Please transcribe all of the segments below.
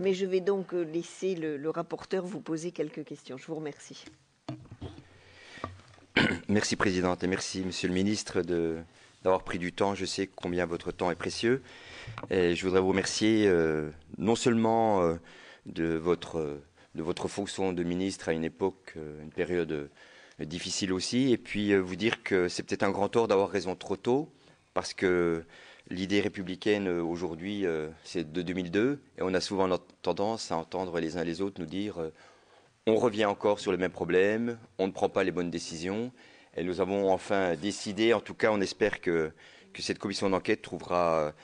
Mais je vais donc laisser le rapporteur vous poser quelques questions. Je vous remercie. Merci Présidente et merci Monsieur le Ministre d'avoir pris du temps. Je sais combien votre temps est précieux. Et je voudrais vous remercier non seulement de votre fonction de ministre à une époque, une période difficile aussi, et puis vous dire que c'est peut-être un grand tort d'avoir raison trop tôt, parce que l'idée républicaine aujourd'hui, c'est de 2002, et on a souvent tendance à entendre les uns les autres nous dire on revient encore sur le même problème, on ne prend pas les bonnes décisions, et nous avons enfin décidé, en tout cas on espère que cette commission d'enquête trouvera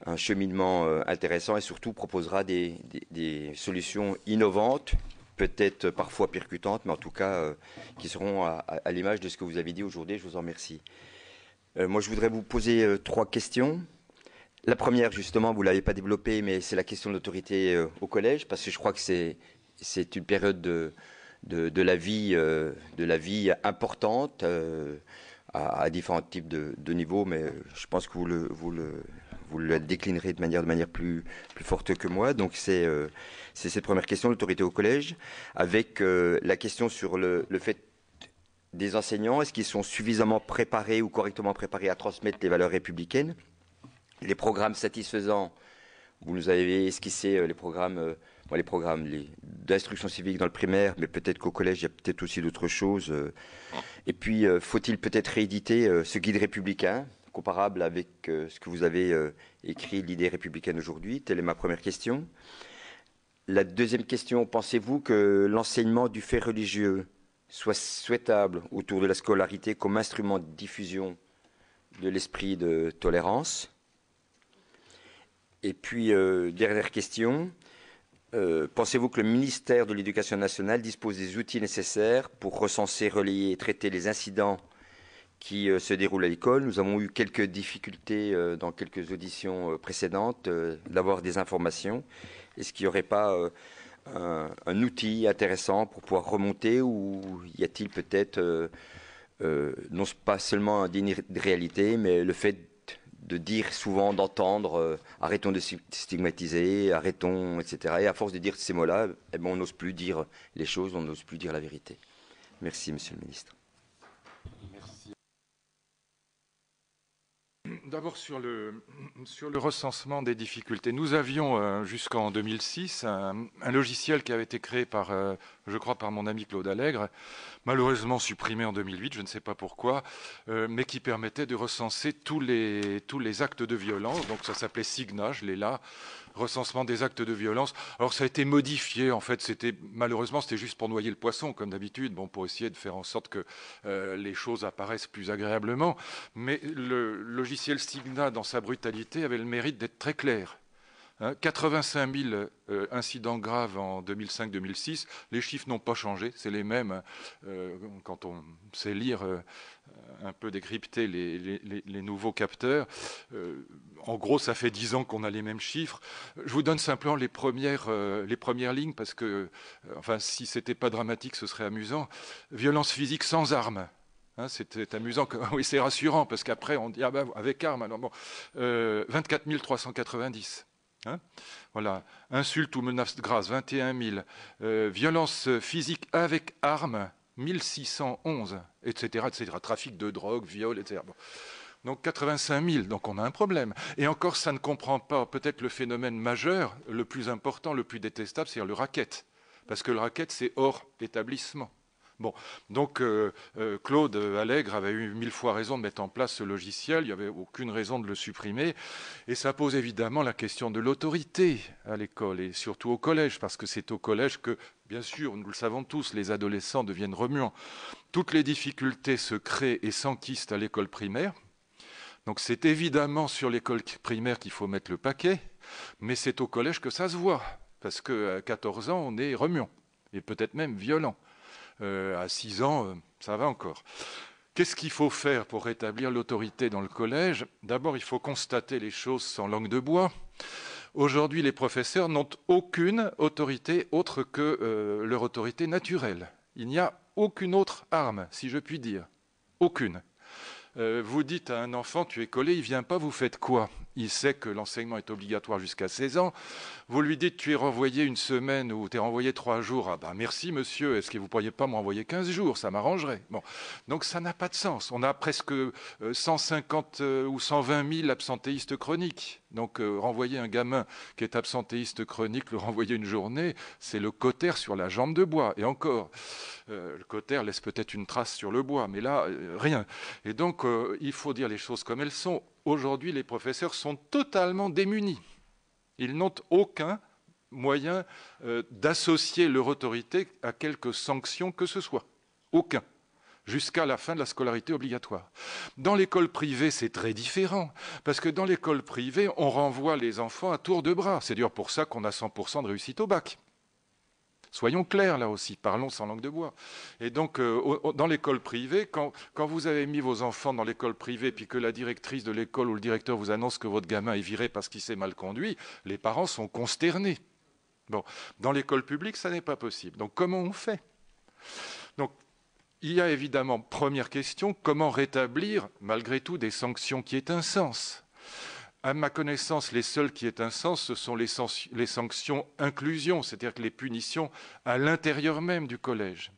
un cheminement intéressant et surtout proposera des solutions innovantes, peut-être parfois percutantes, mais en tout cas qui seront à l'image de ce que vous avez dit aujourd'hui. Je vous en remercie. Moi, je voudrais vous poser 3 questions. La première, justement, vous ne l'avez pas développée, mais c'est la question de l'autorité au collège, parce que je crois que c'est une période de la vie importante à différents types de niveaux, mais je pense que vous le déclinerez de manière plus forte que moi. Donc c'est cette première question, l'autorité au collège, avec la question sur le fait des enseignants, est-ce qu'ils sont suffisamment préparés ou correctement préparés à transmettre les valeurs républicaines? Les programmes satisfaisants, vous nous avez esquissé les programmes d'instruction civique dans le primaire, mais peut-être qu'au collège, il y a peut-être aussi d'autres choses. Et puis, faut-il peut-être rééditer ce guide républicain, comparable avec ce que vous avez écrit, l'idée républicaine aujourd'hui? Telle est ma première question. La deuxième question, pensez-vous que l'enseignement du fait religieux soit souhaitable autour de la scolarité comme instrument de diffusion de l'esprit de tolérance? Et puis, dernière question, pensez-vous que le ministère de l'Éducation nationale dispose des outils nécessaires pour recenser, relayer et traiter les incidents qui se déroulent à l'école? Nous avons eu quelques difficultés dans quelques auditions précédentes d'avoir des informations. Est-ce qu'il n'y aurait pas un outil intéressant pour pouvoir remonter, ou y a-t-il peut-être non pas seulement un déni de réalité, mais le fait de dire souvent, d'entendre arrêtons de stigmatiser, arrêtons, etc. Et à force de dire ces mots-là, eh ben, on n'ose plus dire les choses, on n'ose plus dire la vérité. Merci, Monsieur le Ministre. Merci. D'abord sur le recensement des difficultés. Nous avions jusqu'en 2006 un logiciel qui avait été créé par, je crois, par mon ami Claude Allègre, malheureusement supprimé en 2008, je ne sais pas pourquoi, mais qui permettait de recenser tous les actes de violence. Donc ça s'appelait SIGNA, je l'ai là, recensement des actes de violence. Alors ça a été modifié, en fait, malheureusement c'était juste pour noyer le poisson, comme d'habitude, bon, pour essayer de faire en sorte que les choses apparaissent plus agréablement. Mais le logiciel SIGNA, dans sa brutalité, avait le mérite d'être très clair. 85 000 incidents graves en 2005-2006. Les chiffres n'ont pas changé, c'est les mêmes. Quand on sait lire, un peu décrypter les nouveaux capteurs, en gros, ça fait 10 ans qu'on a les mêmes chiffres. Je vous donne simplement les premières lignes, parce que, enfin, si c'était pas dramatique, ce serait amusant. Violence physique sans armes. C'était amusant, oui, c'est rassurant, parce qu'après on dit ah ben, avec armes. Alors bon, 24 390. Voilà, insulte ou menace grasse 21 000, violence physique avec armes 1611, etc., etc. Trafic de drogue, viol, etc. Bon. Donc 85 000, donc on a un problème. Et encore, ça ne comprend pas peut-être le phénomène majeur, le plus important, le plus détestable, c'est-à-dire le racket. Parce que le racket, c'est hors établissement. Bon, donc Claude Allègre avait eu 1000 fois raison de mettre en place ce logiciel, il n'y avait aucune raison de le supprimer, et ça pose évidemment la question de l'autorité à l'école, et surtout au collège, parce que c'est au collège que, bien sûr, nous le savons tous, les adolescents deviennent remuants. Toutes les difficultés se créent et s'enquistent à l'école primaire, donc c'est évidemment sur l'école primaire qu'il faut mettre le paquet, mais c'est au collège que ça se voit, parce qu'à 14 ans, on est remuant, et peut-être même violent. À 6 ans, ça va encore. Qu'est-ce qu'il faut faire pour rétablir l'autorité dans le collège? D'abord, il faut constater les choses sans langue de bois. Aujourd'hui, les professeurs n'ont aucune autorité autre que leur autorité naturelle. Il n'y a aucune autre arme, si je puis dire. Aucune. Vous dites à un enfant, tu es collé, il ne vient pas, vous faites quoi? il sait que l'enseignement est obligatoire jusqu'à 16 ans. Vous lui dites, tu es renvoyé une semaine ou tu es renvoyé 3 jours. Ah ben merci monsieur, est-ce que vous ne pourriez pas m'envoyer 15 jours? Ça m'arrangerait. Bon. Donc ça n'a pas de sens. On a presque 150 ou 120 000 absentéistes chroniques. Donc renvoyer un gamin qui est absentéiste chronique, le renvoyer une journée, c'est le cautère sur la jambe de bois. Et encore, le cautère laisse peut-être une trace sur le bois, mais là, rien. Et donc, il faut dire les choses comme elles sont. Aujourd'hui, les professeurs sont totalement démunis. Ils n'ont aucun moyen d'associer leur autorité à quelque sanction que ce soit. Aucun. Jusqu'à la fin de la scolarité obligatoire. Dans l'école privée, c'est très différent, parce que dans l'école privée, on renvoie les enfants à tour de bras. C'est d'ailleurs pour ça qu'on a 100% de réussite au bac. Soyons clairs là aussi, parlons sans langue de bois. Et donc, dans l'école privée, quand vous avez mis vos enfants dans l'école privée, puis que la directrice de l'école ou le directeur vous annonce que votre gamin est viré parce qu'il s'est mal conduit, les parents sont consternés. Bon, dans l'école publique, ça n'est pas possible. Donc, comment on fait? Donc, il y a évidemment, première question, comment rétablir, malgré tout, des sanctions qui aient un sens? À ma connaissance, les seules qui aient un sens, ce sont les sanctions inclusion, c'est-à-dire que les punitions à l'intérieur même du collège.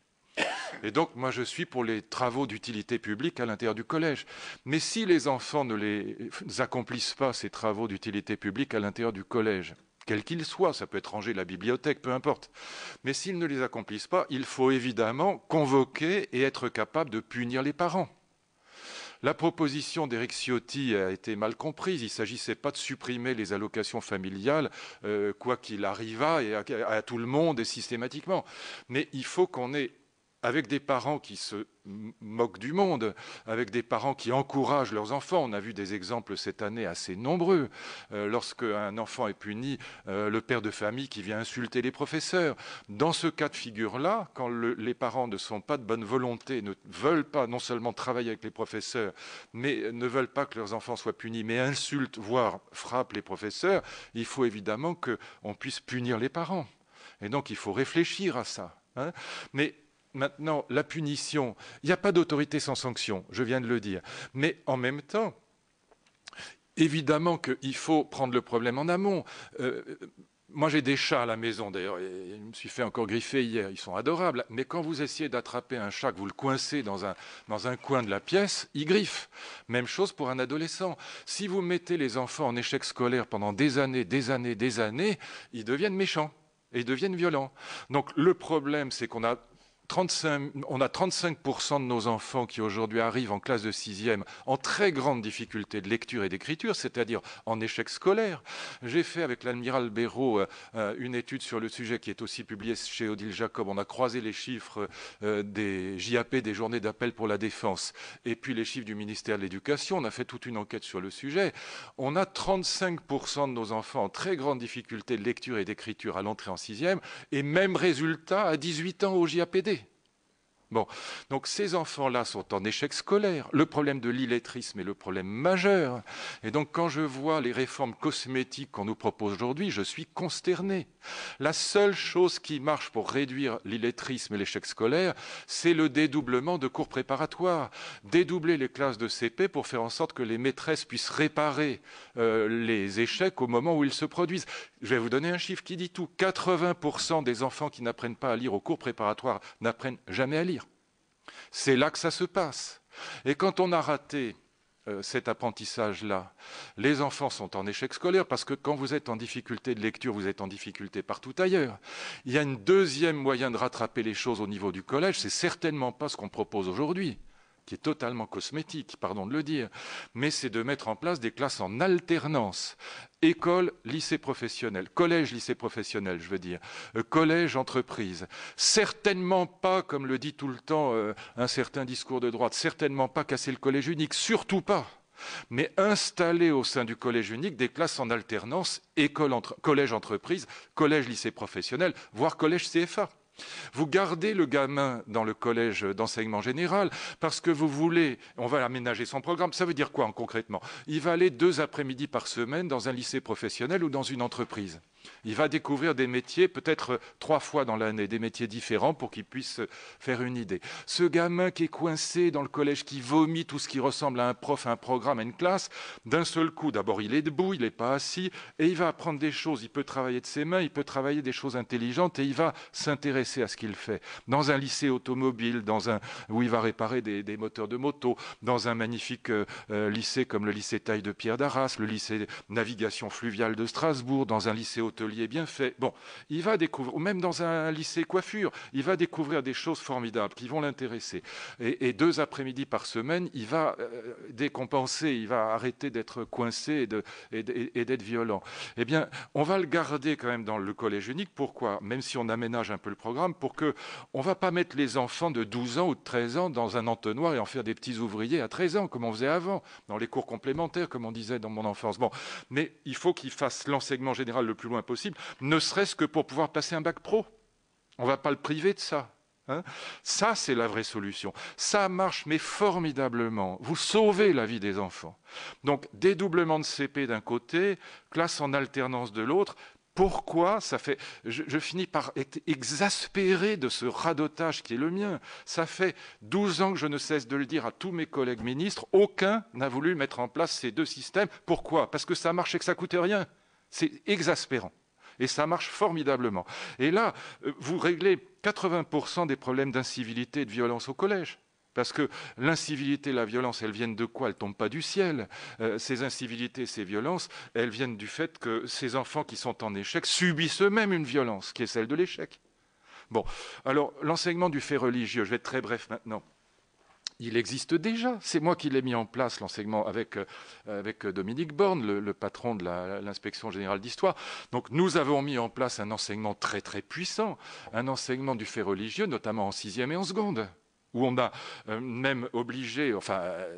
Et donc, moi, je suis pour les travaux d'utilité publique à l'intérieur du collège. Mais si les enfants ne les accomplissent pas, ces travaux d'utilité publique à l'intérieur du collège, quel qu'il soit, ça peut être ranger la bibliothèque, peu importe. Mais s'ils ne les accomplissent pas, il faut évidemment convoquer et être capable de punir les parents. La proposition d'Éric Ciotti a été mal comprise. Il ne s'agissait pas de supprimer les allocations familiales, quoi qu'il arrivât, et à tout le monde et systématiquement. Mais il faut qu'on ait, avec des parents qui se moquent du monde, avec des parents qui encouragent leurs enfants. On a vu des exemples cette année assez nombreux. Lorsque un enfant est puni, le père de famille qui vient insulter les professeurs. Dans ce cas de figure-là, quand les parents ne sont pas de bonne volonté, ne veulent pas non seulement travailler avec les professeurs, mais ne veulent pas que leurs enfants soient punis, mais insultent, voire frappent les professeurs, il faut évidemment qu'on puisse punir les parents. Et donc il faut réfléchir à ça. Hein. Mais maintenant, la punition, il n'y a pas d'autorité sans sanction, je viens de le dire. Mais en même temps, évidemment qu'il faut prendre le problème en amont. Moi, j'ai des chats à la maison, d'ailleurs, et je me suis fait encore griffer hier, ils sont adorables. Mais quand vous essayez d'attraper un chat, que vous le coincez dans un coin de la pièce, il griffe. Même chose pour un adolescent. Si vous mettez les enfants en échec scolaire pendant des années, ils deviennent méchants et ils deviennent violents. Donc le problème, c'est qu'on a 35% de nos enfants qui aujourd'hui arrivent en classe de 6e en très grande difficulté de lecture et d'écriture, c'est-à-dire en échec scolaire. J'ai fait avec l'amiral Béraud une étude sur le sujet qui est aussi publiée chez Odile Jacob. On a croisé les chiffres des JAP, des journées d'appel pour la défense, et puis les chiffres du ministère de l'Éducation. On a fait toute une enquête sur le sujet. On a 35% de nos enfants en très grande difficulté de lecture et d'écriture à l'entrée en 6e, et même résultat à 18 ans au JAPD. Bon, donc ces enfants-là sont en échec scolaire. Le problème de l'illettrisme est le problème majeur. Et donc quand je vois les réformes cosmétiques qu'on nous propose aujourd'hui, je suis consterné. La seule chose qui marche pour réduire l'illettrisme et l'échec scolaire, c'est le dédoublement de cours préparatoires. Dédoubler les classes de CP pour faire en sorte que les maîtresses puissent réparer les échecs au moment où ils se produisent. Je vais vous donner un chiffre qui dit tout. 80% des enfants qui n'apprennent pas à lire au cours préparatoire n'apprennent jamais à lire. C'est là que ça se passe. Et quand on a raté cet apprentissage-là, les enfants sont en échec scolaire parce que quand vous êtes en difficulté de lecture, vous êtes en difficulté partout ailleurs. Il y a un deuxième moyen de rattraper les choses au niveau du collège, c'est certainement pas ce qu'on propose aujourd'hui, qui est totalement cosmétique, pardon de le dire, mais c'est de mettre en place des classes en alternance. École, lycée professionnel, collège, lycée professionnel, je veux dire, collège, entreprise. Certainement pas, comme le dit tout le temps un certain discours de droite, certainement pas casser le collège unique, surtout pas. Mais installer au sein du collège unique des classes en alternance, collège, entreprise, collège, lycée professionnel, voire collège CFA. Vous gardez le gamin dans le collège d'enseignement général parce que vous voulez, on va aménager son programme. Ça veut dire quoi concrètement? Il va aller 2 après-midi par semaine dans un lycée professionnel ou dans une entreprise. Il va découvrir des métiers peut-être 3 fois dans l'année, des métiers différents pour qu'il puisse faire une idée. Ce gamin qui est coincé dans le collège, qui vomit tout ce qui ressemble à un prof, à un programme, à une classe, d'un seul coup, d'abord il est debout, il n'est pas assis, et il va apprendre des choses. Il peut travailler de ses mains, il peut travailler des choses intelligentes, et il va s'intéresser à ce qu'il fait. Dans un lycée automobile, où il va réparer des moteurs de moto, dans un magnifique lycée comme le lycée Taille de Pierre d'Arras, le lycée Navigation fluviale de Strasbourg, dans un lycée hôtelier bien fait. Bon, il va découvrir, ou même dans un lycée coiffure, il va découvrir des choses formidables qui vont l'intéresser. Et 2 après-midi par semaine, il va décompenser, il va arrêter d'être coincé et d'être violent. Eh bien, on va le garder quand même dans le collège unique. Pourquoi? Même si on aménage un peu le programme, pour que on va pas mettre les enfants de 12 ans ou de 13 ans dans un entonnoir et en faire des petits ouvriers à 13 ans, comme on faisait avant, dans les cours complémentaires, comme on disait dans mon enfance. Bon, mais il faut qu'ils fassent l'enseignement général le plus loin possible, ne serait-ce que pour pouvoir passer un bac pro. On ne va pas le priver de ça. Hein. Ça, c'est la vraie solution. Ça marche, mais formidablement. Vous sauvez la vie des enfants. Donc, dédoublement de CP d'un côté, classe en alternance de l'autre. Pourquoi ça fait... Je finis par être exaspéré de ce radotage qui est le mien. Ça fait 12 ans que je ne cesse de le dire à tous mes collègues ministres. Aucun n'a voulu mettre en place ces 2 systèmes. Pourquoi? Parce que ça marche et que ça ne coûte rien. C'est exaspérant. Et ça marche formidablement. Et là, vous réglez 80% des problèmes d'incivilité et de violence au collège. Parce que l'incivilité et la violence, elles viennent de quoi? Elles ne tombent pas du ciel. Ces incivilités, ces violences, elles viennent du fait que ces enfants qui sont en échec subissent eux-mêmes une violence, qui est celle de l'échec. Bon, alors l'enseignement du fait religieux, je vais être très bref maintenant. Il existe déjà. C'est moi qui l'ai mis en place, l'enseignement, avec Dominique Borne, le patron de l'inspection générale d'histoire. Donc nous avons mis en place un enseignement très très puissant, un enseignement du fait religieux, notamment en 6e et en seconde, où on a même obligé,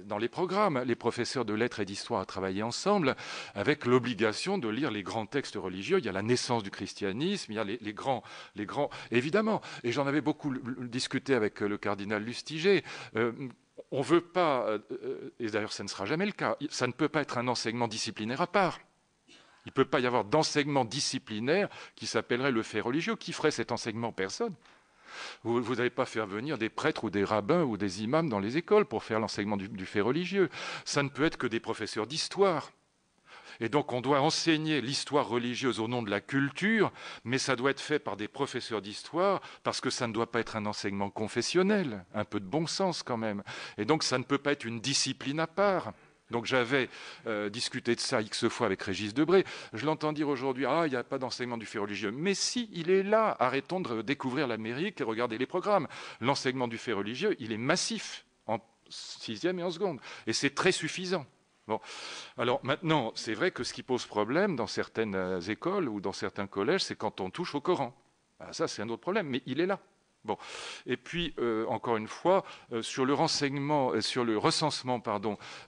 dans les programmes, les professeurs de lettres et d'histoire à travailler ensemble, avec l'obligation de lire les grands textes religieux. Il y a la naissance du christianisme, il y a les grands, évidemment. Et j'en avais beaucoup discuté avec le cardinal Lustiger. On ne veut pas, et d'ailleurs ça ne sera jamais le cas, ça ne peut pas être un enseignement disciplinaire à part. Il ne peut pas y avoir d'enseignement disciplinaire qui s'appellerait le fait religieux. Qui ferait cet enseignement? Personne. Vous n'allez pas faire venir des prêtres ou des rabbins ou des imams dans les écoles pour faire l'enseignement du fait religieux. Ça ne peut être que des professeurs d'histoire. Et donc on doit enseigner l'histoire religieuse au nom de la culture, mais ça doit être fait par des professeurs d'histoire, parce que ça ne doit pas être un enseignement confessionnel, un peu de bon sens quand même. Et donc ça ne peut pas être une discipline à part. Donc j'avais discuté de ça X fois avec Régis Debray. Je l'entends dire aujourd'hui, il n'y a pas d'enseignement du fait religieux. Mais si, il est là. Arrêtons de découvrir l'Amérique et regarder les programmes. L'enseignement du fait religieux, il est massif en 6e et en seconde. Et c'est très suffisant. Bon. Alors maintenant, c'est vrai que ce qui pose problème dans certaines écoles ou dans certains collèges, c'est quand on touche au Coran. Ça, c'est un autre problème, mais il est là. Bon. Et puis, encore une fois, sur le recensement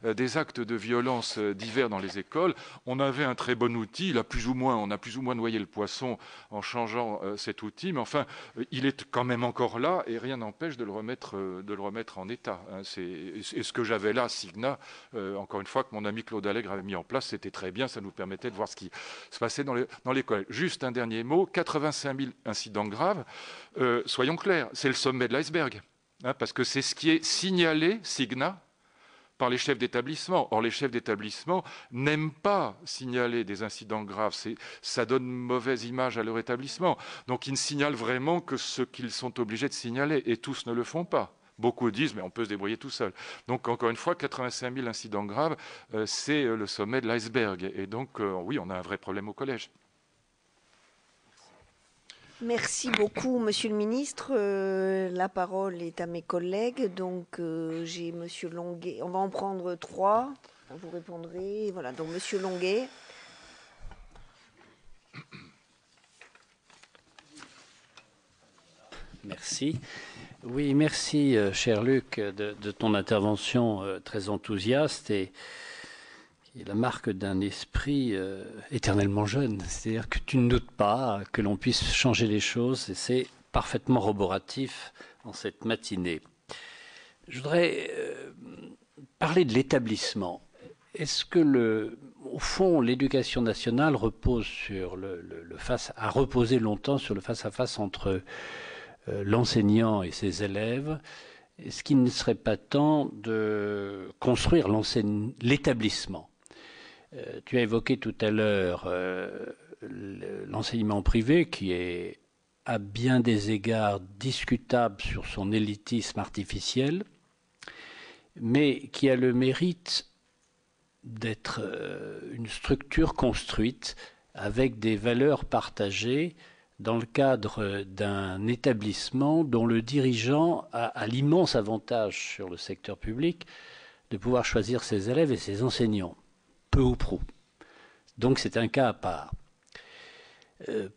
des actes de violence divers dans les écoles, on avait un très bon outil. On a plus ou moins noyé le poisson en changeant cet outil, mais enfin, il est quand même encore là et rien n'empêche de le remettre en état. Et ce que j'avais là, Signa, encore une fois, que mon ami Claude Allègre avait mis en place, c'était très bien. Ça nous permettait de voir ce qui se passait dans les collèges. Juste un dernier mot, 85 000 incidents graves. Soyons clairs, c'est le sommet de l'iceberg, parce que c'est ce qui est signalé, Signa, par les chefs d'établissement. Or, les chefs d'établissement n'aiment pas signaler des incidents graves, ça donne une mauvaise image à leur établissement. Donc, ils ne signalent vraiment que ce qu'ils sont obligés de signaler, et tous ne le font pas. Beaucoup disent, mais on peut se débrouiller tout seul. Donc, encore une fois, 85 000 incidents graves, c'est le sommet de l'iceberg. Et donc, oui, on a un vrai problème au collège. Merci beaucoup, Monsieur le Ministre. La parole est à mes collègues. Donc, j'ai Monsieur Longuet. On va en prendre 3. Vous répondrez. Voilà. Donc, Monsieur Longuet. Merci. Oui, merci, cher Luc, de ton intervention très enthousiaste et qui est la marque d'un esprit éternellement jeune. C'est-à-dire que tu ne doutes pas que l'on puisse changer les choses et c'est parfaitement roboratif en cette matinée. Je voudrais parler de l'établissement est-ce que au fond, l'éducation nationale repose sur a reposé longtemps sur le face-à-face entre l'enseignant et ses élèves? Est-ce qu'il ne serait pas temps de construire l'établissement? Tu as évoqué tout à l'heure l'enseignement privé qui est à bien des égards discutable sur son élitisme artificiel, mais qui a le mérite d'être une structure construite avec des valeurs partagées dans le cadre d'un établissement dont le dirigeant a l'immense avantage sur le secteur public de pouvoir choisir ses élèves et ses enseignants, peu ou prou. Donc c'est un cas à part.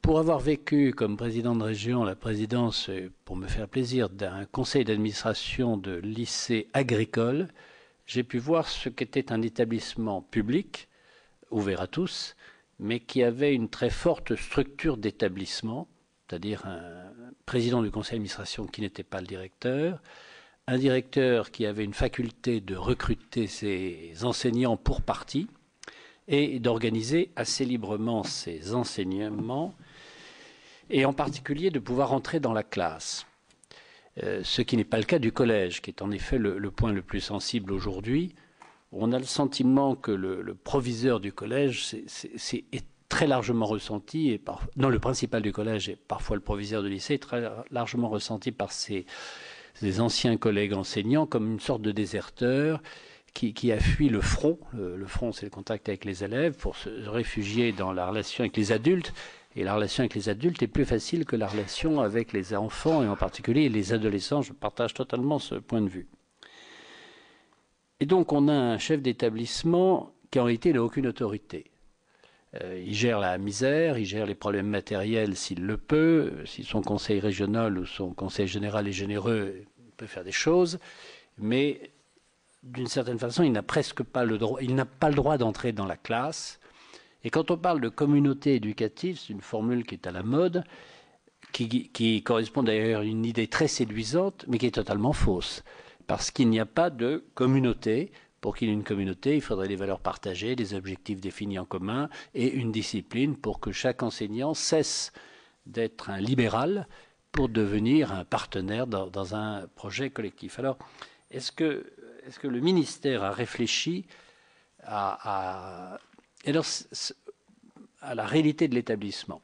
Pour avoir vécu comme président de région la présidence, pour me faire plaisir, d'un conseil d'administration de lycée agricole, j'ai pu voir ce qu'était un établissement public, ouvert à tous, mais qui avait une très forte structure d'établissement, c'est-à-dire un président du conseil d'administration qui n'était pas le directeur, un directeur qui avait une faculté de recruter ses enseignants pour partie et d'organiser assez librement ses enseignements et en particulier de pouvoir entrer dans la classe. Ce qui n'est pas le cas du collège, qui est en effet le point le plus sensible aujourd'hui. On a le sentiment que le proviseur du collège est très largement ressenti, non, le principal du collège et parfois le proviseur de lycée est très largement ressenti par ses anciens collègues enseignants comme une sorte de déserteur qui a fui le front. Le front, c'est le contact avec les élèves pour se réfugier dans la relation avec les adultes. Et la relation avec les adultes est plus facile que la relation avec les enfants, et en particulier les adolescents. Je partage totalement ce point de vue. Et donc, on a un chef d'établissement qui, en réalité, n'a aucune autorité. Il gère la misère, il gère les problèmes matériels s'il le peut. Si son conseil régional ou son conseil général est généreux, il peut faire des choses. Mais, d'une certaine façon, il n'a presque pas le droit, il n'a pas le droit d'entrer dans la classe. Et quand on parle de communauté éducative, c'est une formule qui est à la mode, qui correspond d'ailleurs à une idée très séduisante, mais qui est totalement fausse. Parce qu'il n'y a pas de communauté. Pour qu'il y ait une communauté, il faudrait des valeurs partagées, des objectifs définis en commun et une discipline pour que chaque enseignant cesse d'être un libéral pour devenir un partenaire dans un projet collectif. Alors, est-ce que le ministère a réfléchi à la réalité de l'établissement?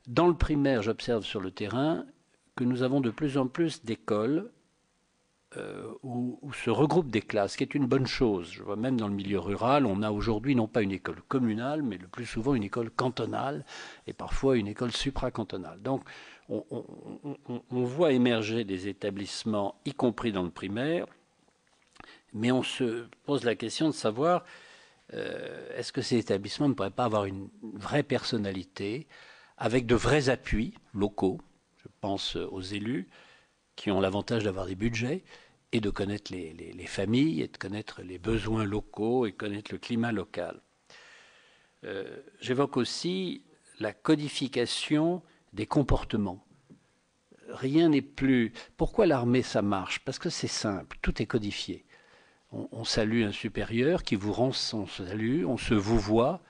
Dans le primaire, j'observe sur le terrain que nous avons de plus en plus d'écoles où se regroupent des classes, ce qui est une bonne chose. Je vois même dans le milieu rural, on a aujourd'hui non pas une école communale, mais le plus souvent une école cantonale et parfois une école supracantonale. Donc on voit émerger des établissements, y compris dans le primaire, mais on se pose la question de savoir est-ce que ces établissements ne pourraient pas avoir une vraie personnalité avec de vrais appuis locaux? Je pense aux élus qui ont l'avantage d'avoir des budgets et de connaître les familles et de connaître les besoins locaux et connaître le climat local. J'évoque aussi la codification des comportements. Rien n'est plus... Pourquoi l'armée, ça marche? Parce que c'est simple, tout est codifié. On salue un supérieur qui vous rend son salut, on se vouvoie,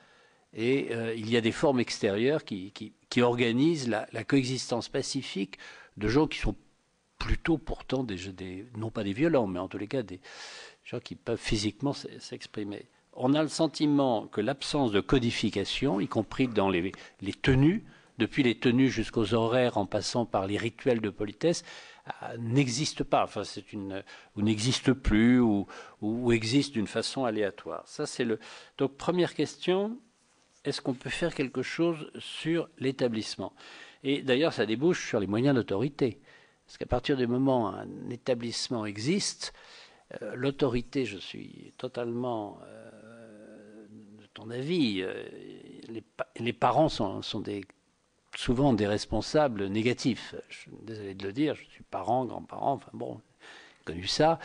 et il y a des formes extérieures qui organisent la coexistence pacifique de gens qui sont plutôt pourtant non pas des violents, mais en tous les cas des gens qui peuvent physiquement s'exprimer. On a le sentiment que l'absence de codification, y compris dans les tenues, depuis les tenues jusqu'aux horaires en passant par les rituels de politesse, n'existe pas, enfin ou n'existe plus, ou existe d'une façon aléatoire. Ça, Donc, première question, est-ce qu'on peut faire quelque chose sur l'établissement? Et d'ailleurs, ça débouche sur les moyens d'autorité. Parce qu'à partir du moment où un établissement existe, l'autorité, je suis totalement de ton avis, les parents sont souvent des responsables négatifs. Je suis désolé de le dire, je suis parent, grand-parent, enfin bon, j'ai connu ça.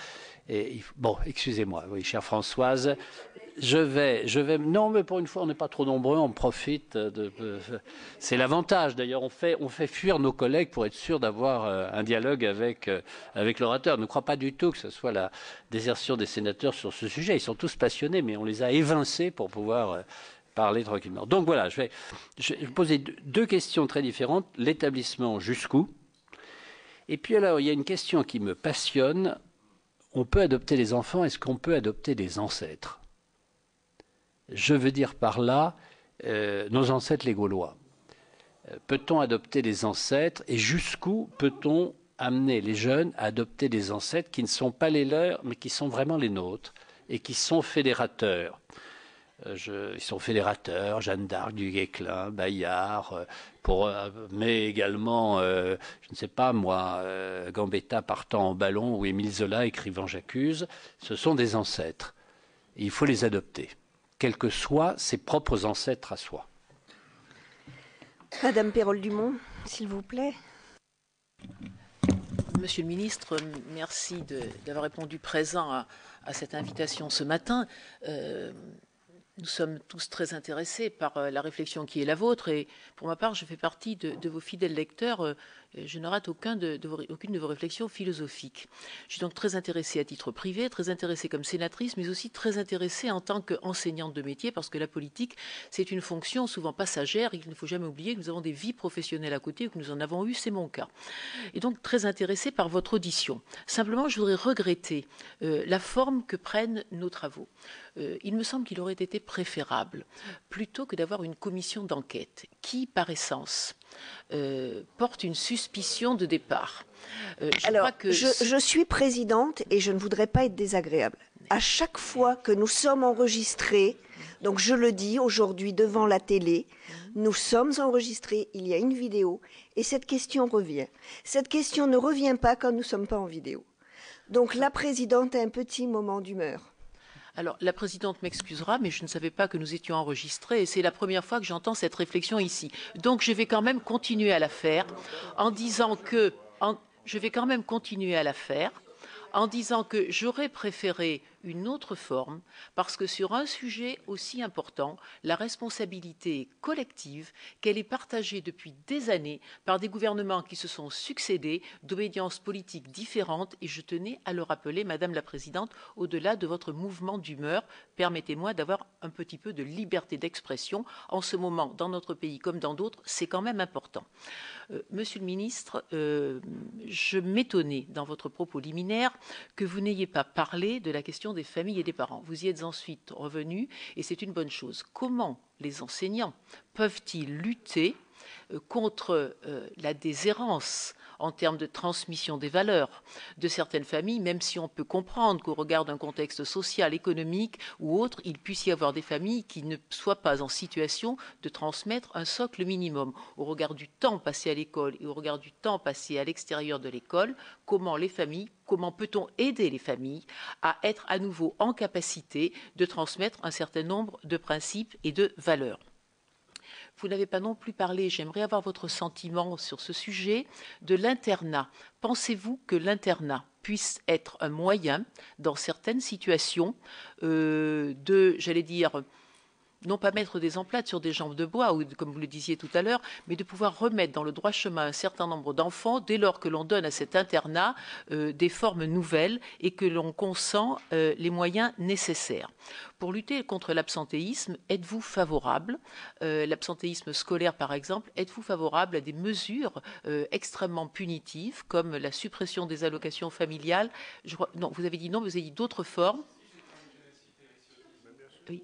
Bon, excusez-moi, oui, chère Françoise, Non, mais pour une fois, on n'est pas trop nombreux, on profite c'est l'avantage. D'ailleurs, on fait fuir nos collègues pour être sûr d'avoir un dialogue avec l'orateur. Ne crois pas du tout que ce soit la désertion des sénateurs sur ce sujet. Ils sont tous passionnés, mais on les a évincés pour pouvoir parler tranquillement. Donc voilà, je vais poser deux questions très différentes. L'établissement jusqu'où? Et puis alors, il y a une question qui me passionne. On peut adopter les enfants, est-ce qu'on peut adopter des ancêtres? Je veux dire par là, nos ancêtres les Gaulois. Peut-on adopter des ancêtres et jusqu'où peut-on amener les jeunes à adopter des ancêtres qui ne sont pas les leurs, mais qui sont vraiment les nôtres et qui sont fédérateurs? Ils sont fédérateurs, Jeanne d'Arc, du Guesclin, Bayard, mais également, je ne sais pas moi, Gambetta partant en ballon ou Émile Zola écrivant J'accuse. Ce sont des ancêtres. Et il faut les adopter, quels que soient ses propres ancêtres à soi. Madame Pérol-Dumont, s'il vous plaît. Monsieur le ministre, merci d'avoir répondu présent à cette invitation ce matin. Nous sommes tous très intéressés par la réflexion qui est la vôtre et pour ma part, je fais partie de vos fidèles lecteurs. Je ne rate aucune de vos réflexions philosophiques. Je suis donc très intéressée à titre privé, très intéressée comme sénatrice, mais aussi très intéressée en tant qu'enseignante de métier, parce que la politique, c'est une fonction souvent passagère et il ne faut jamais oublier que nous avons des vies professionnelles à côté, ou que nous en avons eu, c'est mon cas. Et donc très intéressée par votre audition. Simplement, je voudrais regretter la forme que prennent nos travaux. Il me semble qu'il aurait été préférable, plutôt que d'avoir une commission d'enquête qui, par essence, porte une suspicion de départ. Je suis présidente et je ne voudrais pas être désagréable. À chaque fois que nous sommes enregistrés, donc je le dis aujourd'hui devant la télé, nous sommes enregistrés, il y a une vidéo et cette question revient. Cette question ne revient pas quand nous ne sommes pas en vidéo. Donc la présidente a un petit moment d'humeur. Alors, la présidente m'excusera, mais je ne savais pas que nous étions enregistrés et c'est la première fois que j'entends cette réflexion ici. Donc, je vais quand même continuer à la faire en disant que j'aurais préféré une autre forme, parce que sur un sujet aussi important, la responsabilité est collective, qu'elle est partagée depuis des années par des gouvernements qui se sont succédés, d'obédiences politiques différentes, et je tenais à le rappeler, Madame la Présidente, au-delà de votre mouvement d'humeur, permettez-moi d'avoir un petit peu de liberté d'expression. En ce moment, dans notre pays comme dans d'autres, c'est quand même important. Monsieur le ministre, je m'étonnais dans votre propos liminaire que vous n'ayez pas parlé de la question des familles et des parents. Vous y êtes ensuite revenu et c'est une bonne chose. Comment les enseignants peuvent-ils lutter contre la déshérence en termes de transmission des valeurs de certaines familles, même si on peut comprendre qu'au regard d'un contexte social, économique ou autre, il puisse y avoir des familles qui ne soient pas en situation de transmettre un socle minimum. Au regard du temps passé à l'école et au regard du temps passé à l'extérieur de l'école, comment peut-on aider les familles à être à nouveau en capacité de transmettre un certain nombre de principes et de valeurs? Vous n'avez pas non plus parlé, j'aimerais avoir votre sentiment sur ce sujet, de l'internat. Pensez-vous que l'internat puisse être un moyen, dans certaines situations, j'allais dire, non pas mettre des emplâtres sur des jambes de bois, ou comme vous le disiez tout à l'heure, mais de pouvoir remettre dans le droit chemin un certain nombre d'enfants dès lors que l'on donne à cet internat des formes nouvelles et que l'on consent les moyens nécessaires. Pour lutter contre l'absentéisme, êtes-vous favorable, l'absentéisme scolaire par exemple, êtes-vous favorable à des mesures extrêmement punitives comme la suppression des allocations familiales? Non, vous avez dit non, vous avez dit d'autres formes. Oui.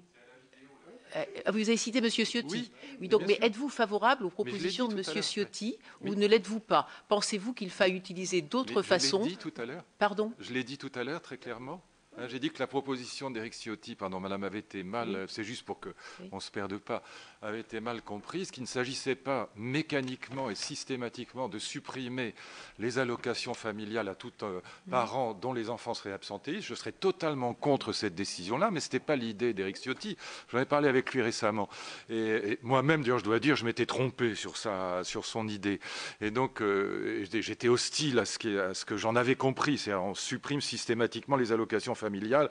Vous avez cité M. Ciotti. Oui, donc, mais êtes-vous favorable aux propositions de M. Ciotti ou ne l'êtes-vous pas? Pensez-vous qu'il faille utiliser d'autres façons? Je l'ai dit tout à l'heure. Pardon? Je l'ai dit tout à l'heure, très clairement. J'ai dit que la proposition d'Éric Ciotti, pardon, madame, avait été mal, c'est juste pour qu'on ne se perde pas. avait été mal comprise, qu'il ne s'agissait pas mécaniquement et systématiquement de supprimer les allocations familiales à tout parent dont les enfants seraient absentéistes. Je serais totalement contre cette décision-là, mais ce n'était pas l'idée d'Éric Ciotti. J'en ai parlé avec lui récemment. Et moi-même, d'ailleurs, je dois dire, je m'étais trompé sur son idée. Et donc, j'étais hostile à ce que j'en avais compris. C'est-à-dire, on supprime systématiquement les allocations familiales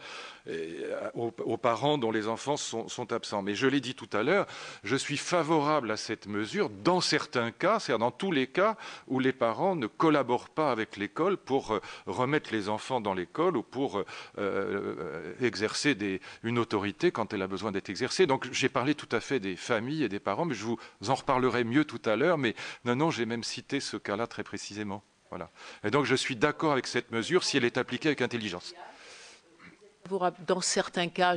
aux parents dont les enfants sont absents. Mais je l'ai dit tout à l'heure, je suis favorable à cette mesure dans certains cas, c'est-à-dire dans tous les cas où les parents ne collaborent pas avec l'école pour remettre les enfants dans l'école ou pour exercer une autorité quand elle a besoin d'être exercée. Donc j'ai parlé tout à fait des familles et des parents, mais je vous en reparlerai mieux tout à l'heure. Mais non, j'ai même cité ce cas-là très précisément. Voilà. Et donc je suis d'accord avec cette mesure si elle est appliquée avec intelligence. Dans certains cas,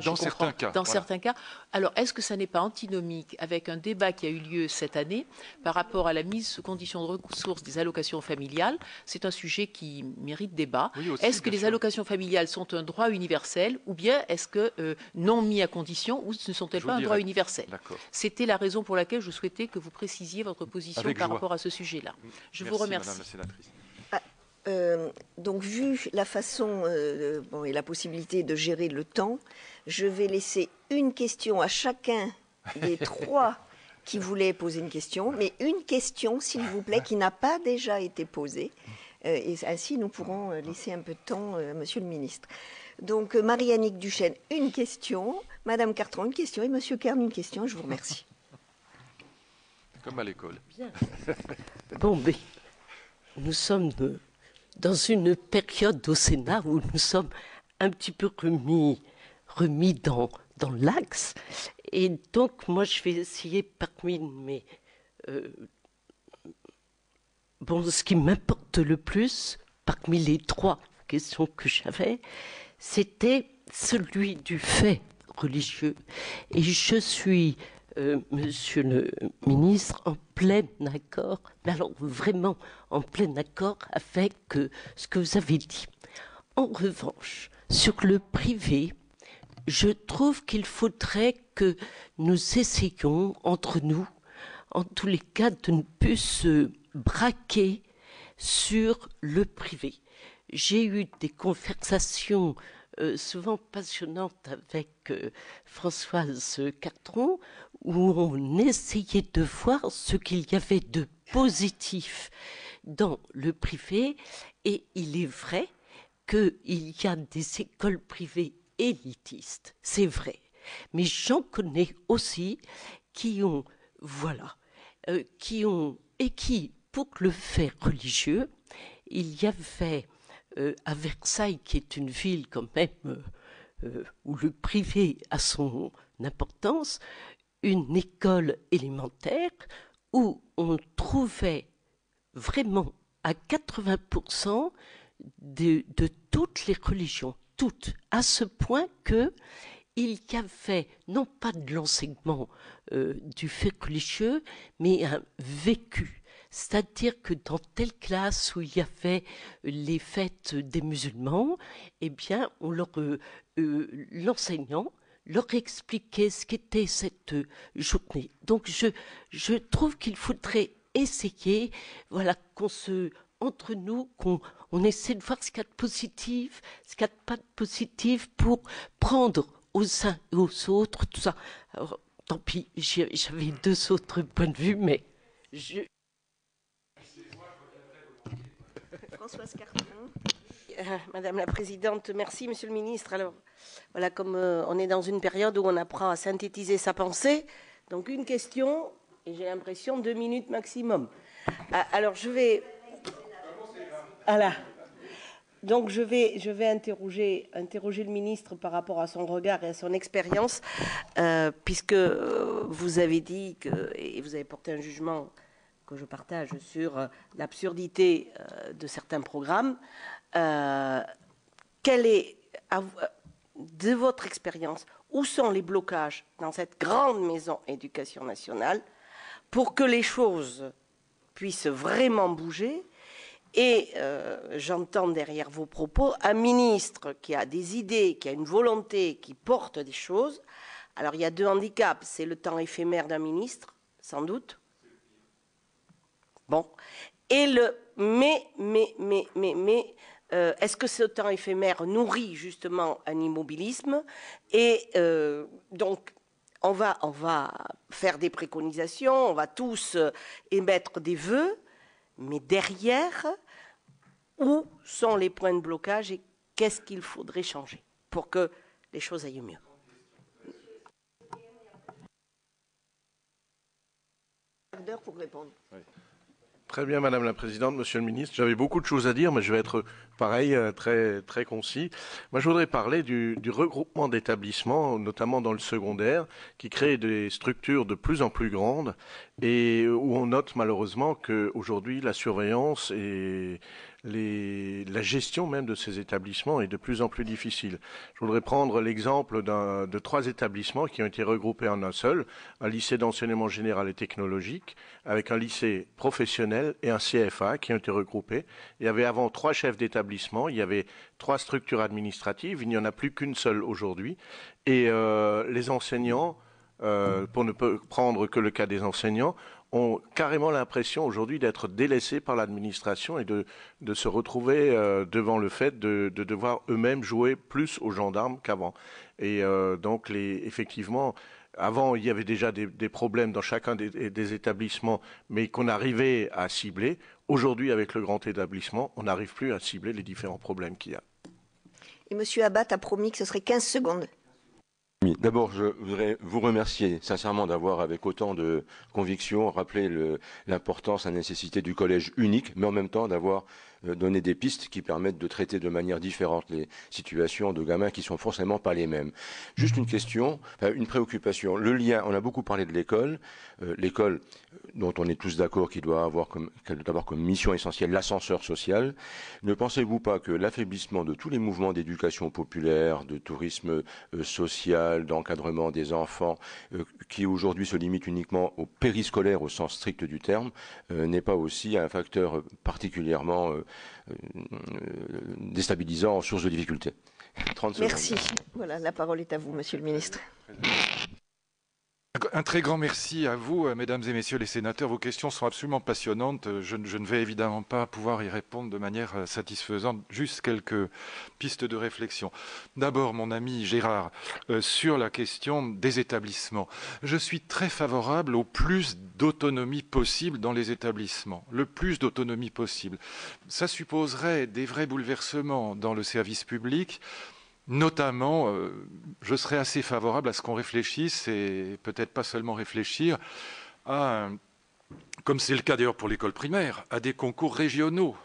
certains cas. Alors, est-ce que ça n'est pas antinomique avec un débat qui a eu lieu cette année par rapport à la mise sous condition de ressources des allocations familiales? C'est un sujet qui mérite débat. Oui, est-ce que les allocations familiales sont un droit universel ou bien est-ce que non mis à condition ou ne sont-elles pas un droit universel? C'était la raison pour laquelle je souhaitais que vous précisiez votre position par rapport à ce sujet-là. Je vous remercie. Madame la sénatrice. Donc, vu la façon et la possibilité de gérer le temps, je vais laisser une question à chacun des trois qui voulaient poser une question, mais une question, s'il vous plaît, qui n'a pas déjà été posée. Et ainsi, nous pourrons laisser un peu de temps à Monsieur le ministre. Donc, Marie-Annick Duchesne, une question, Madame Cartron, une question, et Monsieur Kern, une question. Je vous remercie. Comme à l'école. Bien. Bon, mais nous sommes dans une période au Sénat où nous sommes un petit peu remis dans l'axe. Et donc, moi, je vais essayer parmi mes... ce qui m'importe le plus, parmi les trois questions que j'avais, c'était celui du fait religieux. Et je suis... Monsieur le ministre, en plein accord, mais alors vraiment en plein accord avec ce que vous avez dit. En revanche, sur le privé, je trouve qu'il faudrait que nous essayions entre nous, en tous les cas, de ne plus se braquer sur le privé. J'ai eu des conversations souvent passionnantes avec Françoise Cartron, où on essayait de voir ce qu'il y avait de positif dans le privé. Et il est vrai qu'il y a des écoles privées élitistes, c'est vrai. Mais j'en connais aussi qui ont, qui, pour le fait religieux, il y avait à Versailles, qui est une ville quand même où le privé a son importance, une école élémentaire où on trouvait vraiment à 80% de toutes les religions, toutes, à ce point qu'il y avait non pas de l'enseignement du fait religieux, mais un vécu. C'est-à-dire que dans telle classe où il y avait les fêtes des musulmans, eh bien, l'enseignant leur expliquer ce qu'était cette journée. Donc, je trouve qu'il faudrait essayer, entre nous, qu'on essaie de voir ce qu'il y a de positif, ce qu'il n'y a pas de positif pour prendre aux uns et aux autres, tout ça. Alors, tant pis, j'avais deux autres points de vue, mais Françoise Cartron. Madame la Présidente, merci Monsieur le Ministre. Alors, voilà, comme on est dans une période où on apprend à synthétiser sa pensée, donc une question, et j'ai l'impression 2 minutes maximum. Alors, je vais... Voilà. Donc, je vais interroger le ministre par rapport à son regard et à son expérience, puisque vous avez dit et vous avez porté un jugement que je partage sur l'absurdité de certains programmes. Quel est, de votre expérience, où sont les blocages dans cette grande maison éducation nationale pour que les choses puissent vraiment bouger? Et j'entends derrière vos propos un ministre qui a des idées, qui a une volonté, qui porte des choses. Alors, il y a deux handicaps. C'est le temps éphémère d'un ministre, sans doute. Bon. Et est-ce que ce temps éphémère nourrit justement un immobilisme? Et donc, on va faire des préconisations, on va tous émettre des vœux, mais derrière, où sont les points de blocage et qu'est-ce qu'il faudrait changer pour que les choses aillent mieux? Pour répondre. Oui. Très bien, Madame la Présidente, Monsieur le Ministre. J'avais beaucoup de choses à dire, mais je vais être, pareil, très, très concis. Moi, je voudrais parler du regroupement d'établissements, notamment dans le secondaire, qui crée des structures de plus en plus grandes et où on note malheureusement qu'aujourd'hui, la surveillance et la gestion même de ces établissements est de plus en plus difficile. Je voudrais prendre l'exemple de 3 établissements qui ont été regroupés en un seul, un lycée d'enseignement général et technologique, avec un lycée professionnel et un CFA qui ont été regroupés. Il y avait avant 3 chefs d'établissement, il y avait 3 structures administratives, il n'y en a plus qu'une seule aujourd'hui. Et les enseignants, pour ne pas prendre que le cas des enseignants, ont carrément l'impression aujourd'hui d'être délaissés par l'administration et de se retrouver devant le fait de devoir eux-mêmes jouer plus aux gendarmes qu'avant. Et donc, effectivement, avant, il y avait déjà des problèmes dans chacun des établissements, mais qu'on arrivait à cibler. Aujourd'hui, avec le grand établissement, on n'arrive plus à cibler les différents problèmes qu'il y a. Et M. Abad a promis que ce serait 15 secondes. D'abord, je voudrais vous remercier sincèrement d'avoir, avec autant de conviction, rappelé l'importance, la nécessité du collège unique, mais en même temps d'avoir donné des pistes qui permettent de traiter de manière différente les situations de gamins qui sont forcément pas les mêmes. Juste une question, une préoccupation. Le lien, on a beaucoup parlé de l'école, l'école dont on est tous d'accord qu'elle doit avoir comme mission essentielle l'ascenseur social. Ne pensez-vous pas que l'affaiblissement de tous les mouvements d'éducation populaire, de tourisme social, d'encadrement des enfants, qui aujourd'hui se limitent uniquement au périscolaire au sens strict du terme, n'est pas aussi un facteur particulièrement déstabilisant en source de difficultés? 30 secondes. Merci. Voilà, la parole est à vous, Monsieur le Ministre. Un très grand merci à vous, mesdames et messieurs les sénateurs. Vos questions sont absolument passionnantes. Je ne vais évidemment pas pouvoir y répondre de manière satisfaisante. Juste quelques pistes de réflexion. D'abord, mon ami Gérard, sur la question des établissements. Je suis très favorable au plus d'autonomie possible dans les établissements. Le plus d'autonomie possible. Ça supposerait des vrais bouleversements dans le service public. Notamment, je serais assez favorable à ce qu'on réfléchisse, et peut-être pas seulement réfléchir, comme c'est le cas d'ailleurs pour l'école primaire, à des concours régionaux.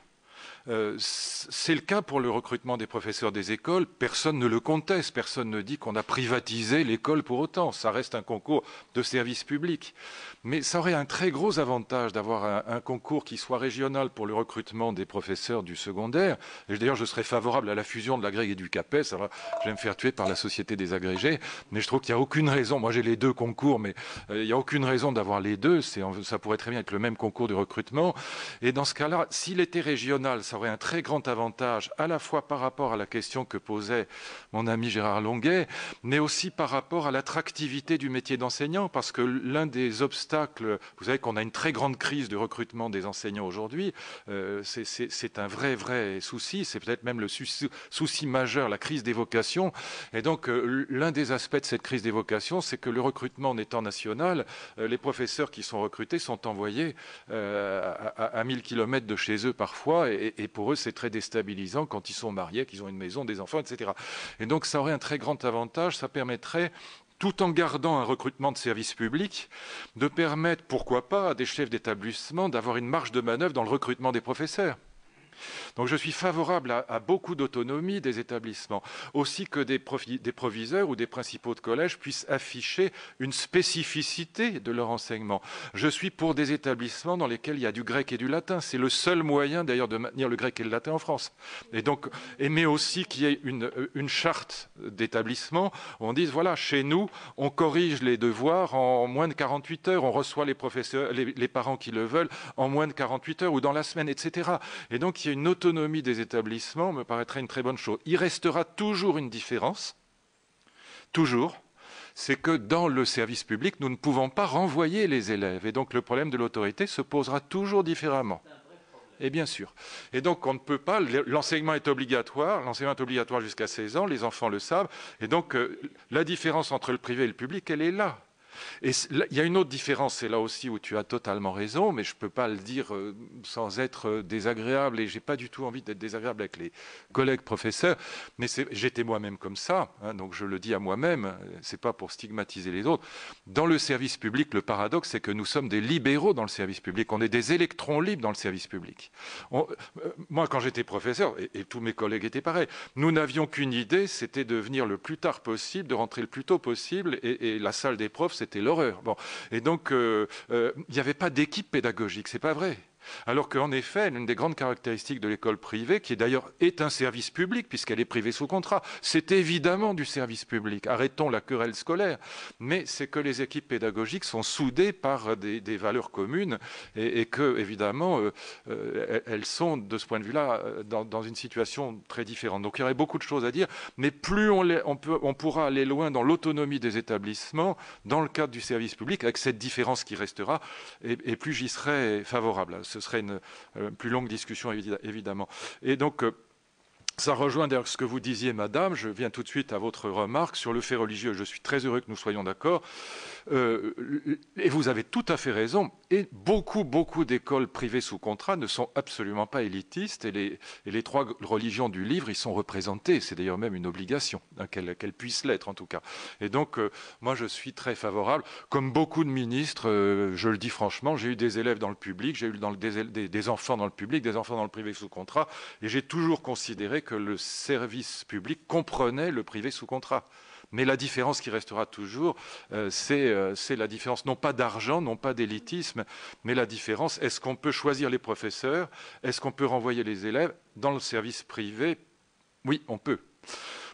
C'est le cas pour le recrutement des professeurs des écoles. Personne ne le conteste, personne ne dit qu'on a privatisé l'école pour autant. Ça reste un concours de service public. Mais ça aurait un très gros avantage d'avoir un concours qui soit régional pour le recrutement des professeurs du secondaire. Et d'ailleurs, je serais favorable à la fusion de l'Agrég et du CAPES. Alors, je vais me faire tuer par la Société des agrégés, mais je trouve qu'il n'y a aucune raison. Moi, j'ai les deux concours, mais il n'y a aucune raison d'avoir les deux. Ça pourrait très bien être le même concours de recrutement. Et dans ce cas-là, s'il était régional, ça aurait un très grand avantage à la fois par rapport à la question que posait mon ami Gérard Longuet, mais aussi par rapport à l'attractivité du métier d'enseignant, parce que l'un des obstacles, vous savez qu'on a une très grande crise de recrutement des enseignants aujourd'hui, c'est un vrai souci, c'est peut-être même le souci majeur, la crise des vocations, et donc l'un des aspects de cette crise des vocations, c'est que le recrutement n'étant national, les professeurs qui sont recrutés sont envoyés à 1000 km de chez eux parfois, et pour eux, c'est très déstabilisant quand ils sont mariés, qu'ils ont une maison, des enfants, etc. Et donc, ça aurait un très grand avantage. Ça permettrait, tout en gardant un recrutement de service public, de permettre, pourquoi pas, à des chefs d'établissement d'avoir une marge de manœuvre dans le recrutement des professeurs. Donc je suis favorable à beaucoup d'autonomie des établissements, aussi que des proviseurs ou des principaux de collège puissent afficher une spécificité de leur enseignement. Je suis pour des établissements dans lesquels il y a du grec et du latin. C'est le seul moyen d'ailleurs de maintenir le grec et le latin en France. Et donc, mais aussi qu'il y ait une charte d'établissement où on dise, voilà, chez nous, on corrige les devoirs en moins de 48 heures, on reçoit les professeurs, les parents qui le veulent en moins de 48 heures ou dans la semaine, etc. Et donc, il y a une autonomie des établissements, me paraîtrait une très bonne chose. Il restera toujours une différence, toujours, c'est que dans le service public, nous ne pouvons pas renvoyer les élèves. Et donc le problème de l'autorité se posera toujours différemment. Et bien sûr. Et donc on ne peut pas, l'enseignement est obligatoire jusqu'à 16 ans, les enfants le savent. Et donc la différence entre le privé et le public, elle est là. Et il y a une autre différence, c'est là aussi où tu as totalement raison, mais je ne peux pas le dire sans être désagréable, et je n'ai pas du tout envie d'être désagréable avec les collègues professeurs, mais j'étais moi-même comme ça, hein, donc je le dis à moi-même, c'est pas pour stigmatiser les autres. Dans le service public, le paradoxe, c'est que nous sommes des libéraux dans le service public, on est des électrons libres dans le service public. Moi, quand j'étais professeur, et tous mes collègues étaient pareils, nous n'avions qu'une idée, c'était de venir le plus tard possible, de rentrer le plus tôt possible, et la salle des profs, c'était l'horreur. Bon. Et donc, il n'y avait pas d'équipe pédagogique, c'est pas vrai. Alors qu'en effet, l'une des grandes caractéristiques de l'école privée, qui d'ailleurs est un service public, puisqu'elle est privée sous contrat, c'est évidemment du service public. Arrêtons la querelle scolaire. Mais c'est que les équipes pédagogiques sont soudées par des valeurs communes et que, évidemment, elles sont, de ce point de vue-là, dans une situation très différente. Donc il y aurait beaucoup de choses à dire, mais plus on pourra aller loin dans l'autonomie des établissements, dans le cadre du service public, avec cette différence qui restera, et plus j'y serai favorable. Ce serait une plus longue discussion, évidemment. Et donc, ça rejoint d'ailleurs ce que vous disiez, madame. Je viens tout de suite à votre remarque sur le fait religieux. Je suis très heureux que nous soyons d'accord. Et vous avez tout à fait raison. Et beaucoup d'écoles privées sous contrat ne sont absolument pas élitistes. Et les trois religions du livre y sont représentées. C'est d'ailleurs même une obligation, hein, qu'elles puissent l'être en tout cas. Et donc, moi, je suis très favorable. Comme beaucoup de ministres, je le dis franchement, j'ai eu des élèves dans le public, j'ai eu des enfants dans le public, des enfants dans le privé sous contrat. Et j'ai toujours considéré que le service public comprenait le privé sous contrat. Mais la différence qui restera toujours, c'est la différence, non pas d'argent, non pas d'élitisme, mais la différence, est-ce qu'on peut choisir les professeurs? Est-ce qu'on peut renvoyer les élèves dans le service privé? Oui, on peut.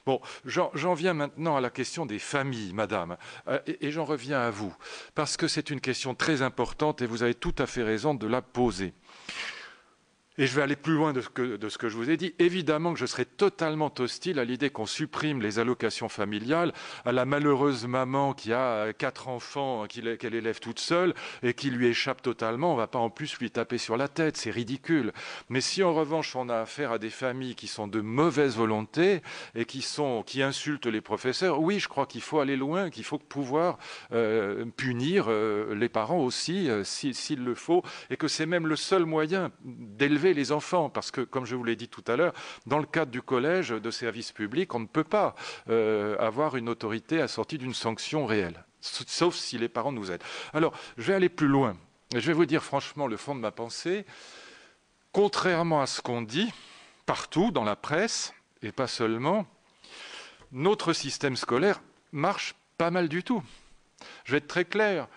Bon, j'en viens maintenant à la question des familles, madame, et j'en reviens à vous, parce que c'est une question très importante et vous avez tout à fait raison de la poser. Et je vais aller plus loin de ce que je vous ai dit. Évidemment que je serais totalement hostile à l'idée qu'on supprime les allocations familiales à la malheureuse maman qui a 4 enfants qu'elle élève toute seule et qui lui échappe totalement. On ne va pas en plus lui taper sur la tête, c'est ridicule. Mais si en revanche on a affaire à des familles qui sont de mauvaise volonté et qui insultent les professeurs, oui, je crois qu'il faut aller loin, qu'il faut pouvoir punir les parents aussi, s'il le faut, et que c'est même le seul moyen d'élever les enfants, parce que, comme je vous l'ai dit tout à l'heure, dans le cadre du collège de service public, on ne peut pas avoir une autorité assortie d'une sanction réelle, sauf si les parents nous aident. Alors, je vais aller plus loin. Je vais vous dire franchement le fond de ma pensée. Contrairement à ce qu'on dit partout dans la presse, et pas seulement, notre système scolaire marche pas mal du tout. Je vais être très clair.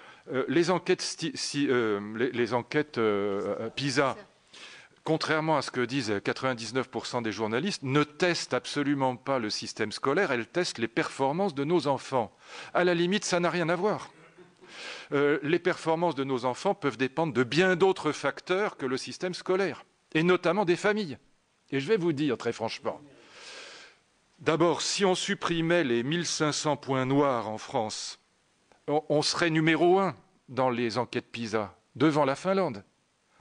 Les enquêtes PISA, contrairement à ce que disent 99% des journalistes, ne testent absolument pas le système scolaire, elles testent les performances de nos enfants. À la limite, ça n'a rien à voir. Les performances de nos enfants peuvent dépendre de bien d'autres facteurs que le système scolaire, et notamment des familles. Et je vais vous dire très franchement, d'abord, si on supprimait les 1500 points noirs en France, on serait numéro 1 dans les enquêtes PISA, devant la Finlande.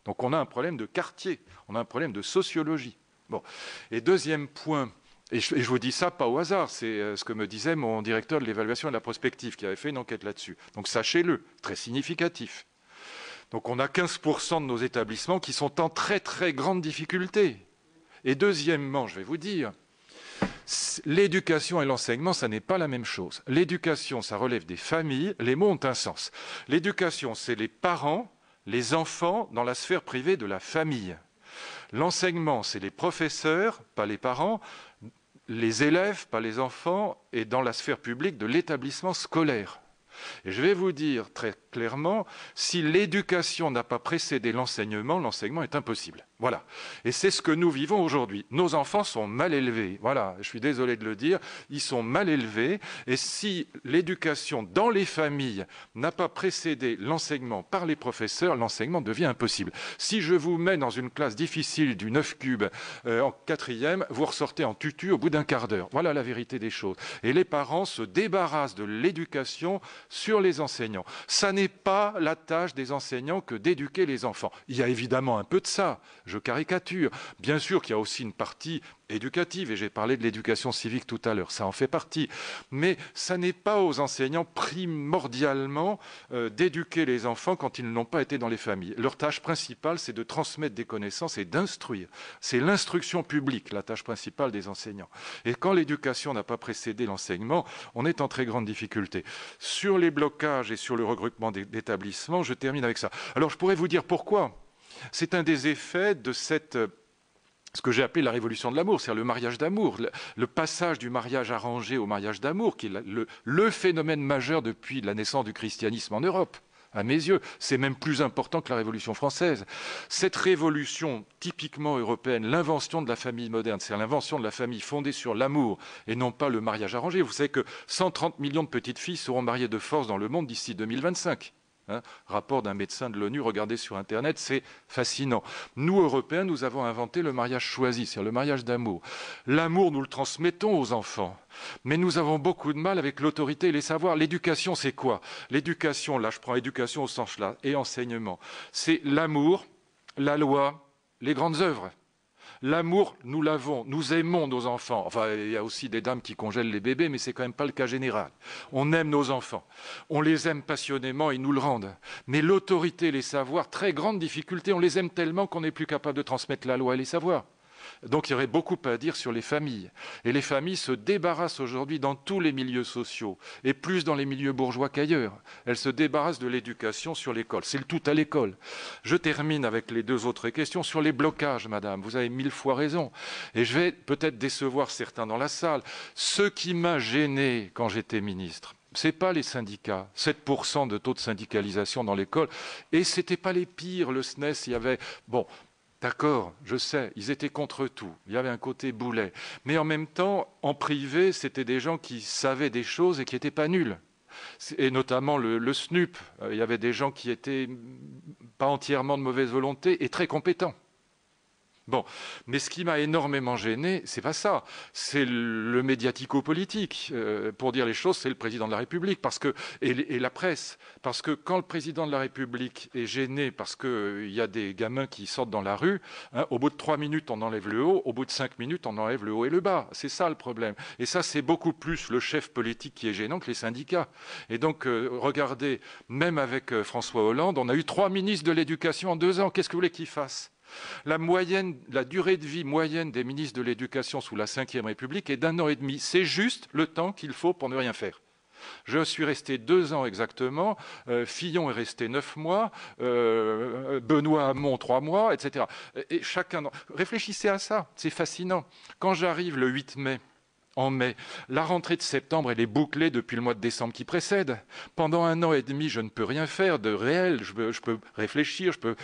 Donc on a un problème de quartier, on a un problème de sociologie. Bon. Et deuxième point, et je vous dis ça pas au hasard, c'est ce que me disait mon directeur de l'évaluation et de la prospective qui avait fait une enquête là-dessus. Donc sachez-le, très significatif. Donc on a 15% de nos établissements qui sont en très très grande difficulté. Et deuxièmement, je vais vous dire, l'éducation et l'enseignement, ça n'est pas la même chose. L'éducation, ça relève des familles, les mots ont un sens. L'éducation, c'est les parents, les enfants dans la sphère privée de la famille. L'enseignement, c'est les professeurs, pas les parents, les élèves, pas les enfants, et dans la sphère publique de l'établissement scolaire. Et je vais vous dire très clairement, si l'éducation n'a pas précédé l'enseignement, l'enseignement est impossible. Voilà. Et c'est ce que nous vivons aujourd'hui. Nos enfants sont mal élevés. Voilà, je suis désolé de le dire. Ils sont mal élevés. Et si l'éducation dans les familles n'a pas précédé l'enseignement par les professeurs, l'enseignement devient impossible. Si je vous mets dans une classe difficile du 9 cube en 4e, vous ressortez en tutu au bout d'un quart d'heure. Voilà la vérité des choses. Et les parents se débarrassent de l'éducation sur les enseignants. Ça n'est pas la tâche des enseignants que d'éduquer les enfants. Il y a évidemment un peu de ça. Je caricature. Bien sûr qu'il y a aussi une partie éducative, et j'ai parlé de l'éducation civique tout à l'heure, ça en fait partie. Mais ça n'est pas aux enseignants primordialement d'éduquer les enfants quand ils n'ont pas été dans les familles. Leur tâche principale, c'est de transmettre des connaissances et d'instruire. C'est l'instruction publique, la tâche principale des enseignants. Et quand l'éducation n'a pas précédé l'enseignement, on est en très grande difficulté. Sur les blocages et sur le regroupement d'établissements, je termine avec ça. Alors je pourrais vous dire pourquoi. C'est un des effets de ce que j'ai appelé la révolution de l'amour, c'est-à-dire le mariage d'amour, le passage du mariage arrangé au mariage d'amour, qui est le phénomène majeur depuis la naissance du christianisme en Europe. À mes yeux, c'est même plus important que la Révolution française. Cette révolution typiquement européenne, l'invention de la famille moderne, c'est l'invention de la famille fondée sur l'amour et non pas le mariage arrangé. Vous savez que 130 millions de petites filles seront mariées de force dans le monde d'ici 2025. Rapport d'un médecin de l'ONU, regardez sur Internet, c'est fascinant. Nous, Européens, nous avons inventé le mariage choisi, c'est-à-dire le mariage d'amour. L'amour, nous le transmettons aux enfants, mais nous avons beaucoup de mal avec l'autorité et les savoirs. L'éducation, c'est quoi? L'éducation, là, je prends éducation au sens là, et enseignement, c'est l'amour, la loi, les grandes œuvres. L'amour, nous l'avons, nous aimons nos enfants. Enfin, il y a aussi des dames qui congèlent les bébés, mais c'est quand même pas le cas général. On aime nos enfants, on les aime passionnément, ils nous le rendent. Mais l'autorité, les savoirs, très grande difficulté, on les aime tellement qu'on n'est plus capable de transmettre la loi et les savoirs. Donc il y aurait beaucoup à dire sur les familles. Et les familles se débarrassent aujourd'hui dans tous les milieux sociaux, et plus dans les milieux bourgeois qu'ailleurs. Elles se débarrassent de l'éducation sur l'école. C'est le tout à l'école. Je termine avec les deux autres questions sur les blocages, madame. Vous avez 1000 fois raison. Et je vais peut-être décevoir certains dans la salle. Ce qui m'a gêné quand j'étais ministre, ce n'est pas les syndicats, 7% de taux de syndicalisation dans l'école, et ce n'était pas les pires, le SNES, il y avait... Bon, d'accord, je sais, ils étaient contre tout, il y avait un côté boulet. Mais en même temps, en privé, c'était des gens qui savaient des choses et qui n'étaient pas nuls. Et notamment le SNUP, il y avait des gens qui n'étaient pas entièrement de mauvaise volonté et très compétents. Bon, mais ce qui m'a énormément gêné, c'est pas ça, c'est le médiatico-politique. Pour dire les choses, c'est le président de la République et la presse. Parce que quand le président de la République est gêné parce qu'il y a des gamins qui sortent dans la rue, au bout de 3 minutes, on enlève le haut, au bout de 5 minutes, on enlève le haut et le bas. C'est ça le problème. Et ça, c'est beaucoup plus le chef politique qui est gênant que les syndicats. Et donc, regardez, même avec François Hollande, on a eu 3 ministres de l'Éducation en 2 ans. Qu'est-ce que vous voulez qu'ils fassent ? La durée de vie moyenne des ministres de l'Éducation sous la Ve République est d'1 an et demi. C'est juste le temps qu'il faut pour ne rien faire. Je suis resté 2 ans exactement, Fillon est resté 9 mois, Benoît Hamon 3 mois, etc. Et chacun... Réfléchissez à ça, c'est fascinant. Quand j'arrive le 8 mai, en mai. La rentrée de septembre, elle est bouclée depuis le mois de décembre qui précède. Pendant 1 an et demi, je ne peux rien faire de réel. Je peux réfléchir, je peux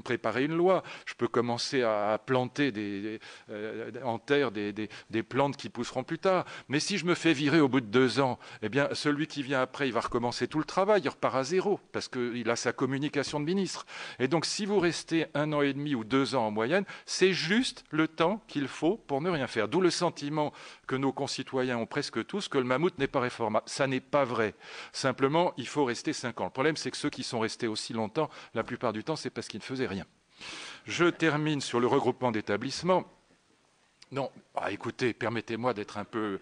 préparer une loi, je peux commencer à planter en terre des plantes qui pousseront plus tard. Mais si je me fais virer au bout de 2 ans, eh bien, celui qui vient après, il va recommencer tout le travail, il repart à zéro, parce qu'il a sa communication de ministre. Et donc, si vous restez 1 an et demi ou 2 ans en moyenne, c'est juste le temps qu'il faut pour ne rien faire. D'où le sentiment que nos concitoyens ont presque tous que le mammouth n'est pas réformable. Ça n'est pas vrai. Simplement, il faut rester 5 ans. Le problème, c'est que ceux qui sont restés aussi longtemps, la plupart du temps, c'est parce qu'ils ne faisaient rien. Je termine sur le regroupement d'établissements. Non, écoutez, permettez-moi d'être un peu...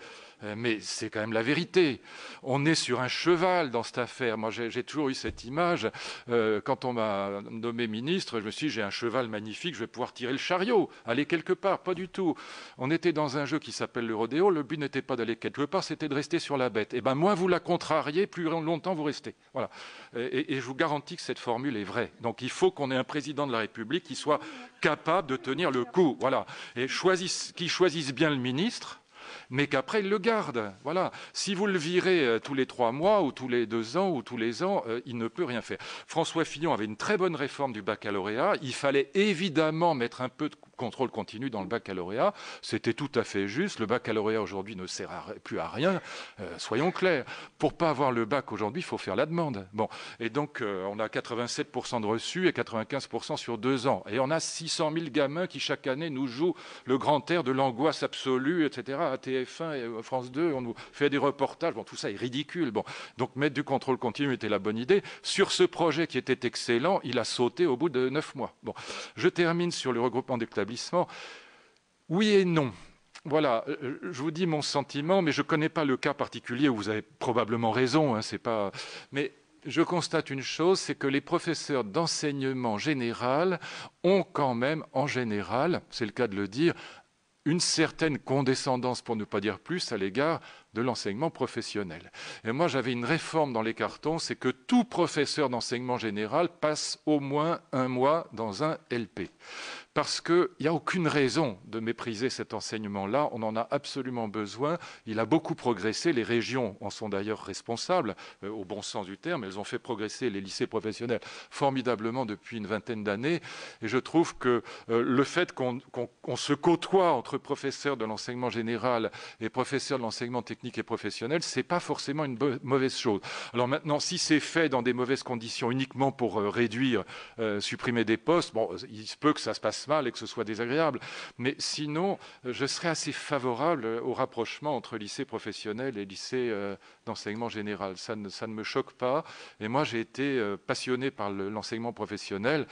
mais c'est quand même la vérité. On est sur un cheval dans cette affaire. Moi, j'ai toujours eu cette image. Quand on m'a nommé ministre, je me suis dit, j'ai un cheval magnifique, je vais pouvoir tirer le chariot, aller quelque part. Pas du tout. On était dans un jeu qui s'appelle le rodéo. Le but n'était pas d'aller quelque part, c'était de rester sur la bête. Et bien, moins vous la contrariez, plus longtemps vous restez. Voilà. Et je vous garantis que cette formule est vraie. Donc, il faut qu'on ait un président de la République qui soit capable de tenir le coup. Voilà. Et qui choisisse bien le ministre mais qu'après il le garde. Voilà. Si vous le virez tous les 3 mois ou tous les 2 ans ou tous les ans, il ne peut rien faire. François Fillon avait une très bonne réforme du baccalauréat. Il fallait évidemment mettre un peu de contrôle continu dans le baccalauréat. C'était tout à fait juste. Le baccalauréat aujourd'hui ne sert plus à rien. Soyons clairs. Pour pas avoir le bac aujourd'hui, il faut faire la demande. Bon. Et donc, on a 87% de reçus et 95% sur 2 ans. Et on a 600 000 gamins qui, chaque année, nous jouent le grand air de l'angoisse absolue, etc. À TF1 et France 2, on nous fait des reportages. Bon, tout ça est ridicule. Bon. Donc, mettre du contrôle continu était la bonne idée. Sur ce projet qui était excellent, il a sauté au bout de 9 mois. Bon. Je termine sur le regroupement d'établissements. Oui et non. Voilà, je vous dis mon sentiment, mais je ne connais pas le cas particulier où vous avez probablement raison. Hein, c'est pas... Mais je constate une chose, c'est que les professeurs d'enseignement général ont quand même, en général, c'est le cas de le dire, une certaine condescendance, pour ne pas dire plus, à l'égard de l'enseignement professionnel. Et moi, j'avais une réforme dans les cartons, c'est que tout professeur d'enseignement général passe au moins 1 mois dans un LP. Parce qu'il n'y a aucune raison de mépriser cet enseignement-là. On en a absolument besoin. Il a beaucoup progressé. Les régions en sont d'ailleurs responsables, au bon sens du terme. Elles ont fait progresser les lycées professionnels formidablement depuis une vingtaine d'années. Et je trouve que le fait qu'on se côtoie entre professeurs de l'enseignement général et professeurs de l'enseignement technique et professionnel, ce n'est pas forcément une mauvaise chose. Alors maintenant, si c'est fait dans des mauvaises conditions uniquement pour réduire, supprimer des postes, bon, il se peut que ça se passe mal et que ce soit désagréable. Mais sinon, je serais assez favorable au rapprochement entre lycée professionnel et lycée d'enseignement général. Ça ne me choque pas. Et moi, j'ai été passionné par l'enseignement professionnel.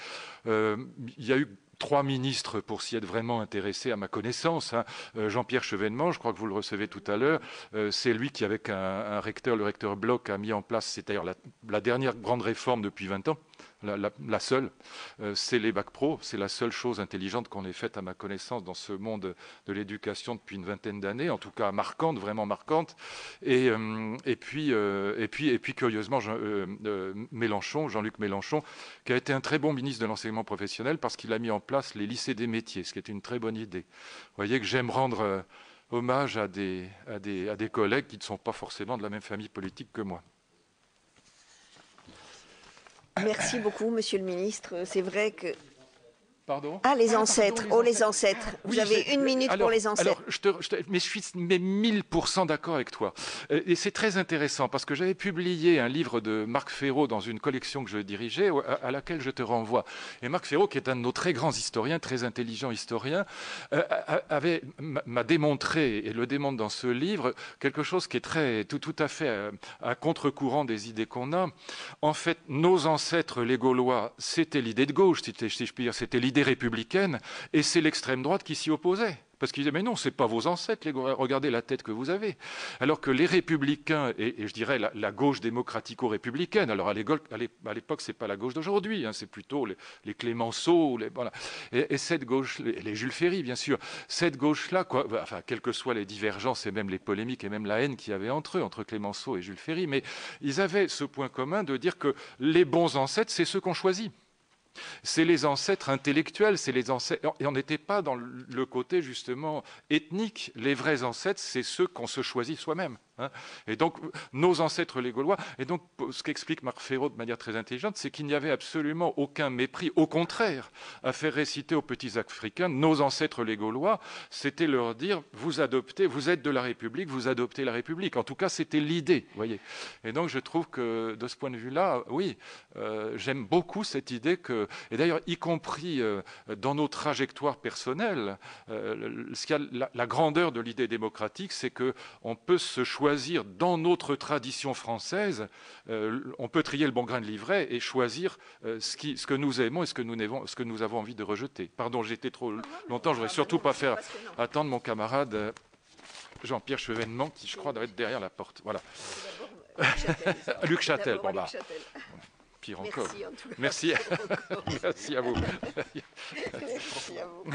Il y a eu 3 ministres pour s'y être vraiment intéressés à ma connaissance. Hein. Jean-Pierre Chevènement, je crois que vous le recevez tout à l'heure, c'est lui qui, avec un recteur, le recteur Bloch, a mis en place, c'est d'ailleurs la dernière grande réforme depuis 20 ans, la seule, c'est les bacs pro. C'est la seule chose intelligente qu'on ait faite à ma connaissance dans ce monde de l'éducation depuis une vingtaine d'années, en tout cas marquante, vraiment marquante. Et puis curieusement, Jean-Luc Mélenchon, qui a été un très bon ministre de l'enseignement professionnel parce qu'il a mis en place les lycées des métiers, ce qui était une très bonne idée. Vous voyez que j'aime rendre hommage à des collègues qui ne sont pas forcément de la même famille politique que moi. Merci beaucoup, Monsieur le Ministre. C'est vrai que... Pardon ? Ah, les ancêtres. Pardon, les ancêtres. Vous oui, avez 1 minute pour les ancêtres. Alors, mais je suis 1000% d'accord avec toi. Et c'est très intéressant parce que j'avais publié un livre de Marc Fesneau dans une collection que je dirigeais, à laquelle je te renvoie. Et Marc Fesneau, qui est un de nos très grands historiens, très intelligents historiens, m'a démontré, et le démontre dans ce livre, quelque chose qui est tout à fait à contre-courant des idées qu'on a. En fait, nos ancêtres, les Gaulois, c'était l'idée de gauche, si je puis dire, c'était l'idée républicaine, et c'est l'extrême droite qui s'y opposait. Parce qu'ils disaient, mais non, ce n'est pas vos ancêtres, regardez la tête que vous avez. Alors que les républicains, et je dirais la gauche démocratico-républicaine, alors à l'époque, ce n'est pas la gauche d'aujourd'hui, hein, c'est plutôt les Clémenceau, voilà. Et cette gauche, les Jules Ferry, bien sûr, cette gauche-là, enfin, quelles que soient les divergences et même les polémiques et même la haine qu'il y avait entre eux, entre Clémenceau et Jules Ferry, mais ils avaient ce point commun de dire que les bons ancêtres, c'est ceux qu'on choisit. C'est les ancêtres intellectuels, c'est les ancêtres, et on n'était pas dans le côté justement ethnique. Les vrais ancêtres, c'est ceux qu'on se choisit soi-même. Hein. Et donc, nos ancêtres les Gaulois, et donc ce qu'explique Marc Fesneau de manière très intelligente, c'est qu'il n'y avait absolument aucun mépris, au contraire, à faire réciter aux petits Africains, nos ancêtres les Gaulois, c'était leur dire, vous êtes de la République, vous adoptez la République. En tout cas, c'était l'idée, voyez. Et donc, je trouve que de ce point de vue-là, oui, j'aime beaucoup cette idée que, et d'ailleurs, y compris dans nos trajectoires personnelles, la grandeur de l'idée démocratique, c'est qu'on peut se choisir dans notre tradition française, on peut trier le bon grain de livret et choisir ce que nous aimons et ce que nous avons envie de rejeter. Pardon, j'étais trop longtemps, je ne voudrais surtout pas faire attendre mon camarade Jean-Pierre Chevènement, qui je crois doit être derrière la porte. Voilà. Luc Châtel. Bon, bah, pire encore. Merci en tout cas. Merci. Merci à vous. Merci à vous.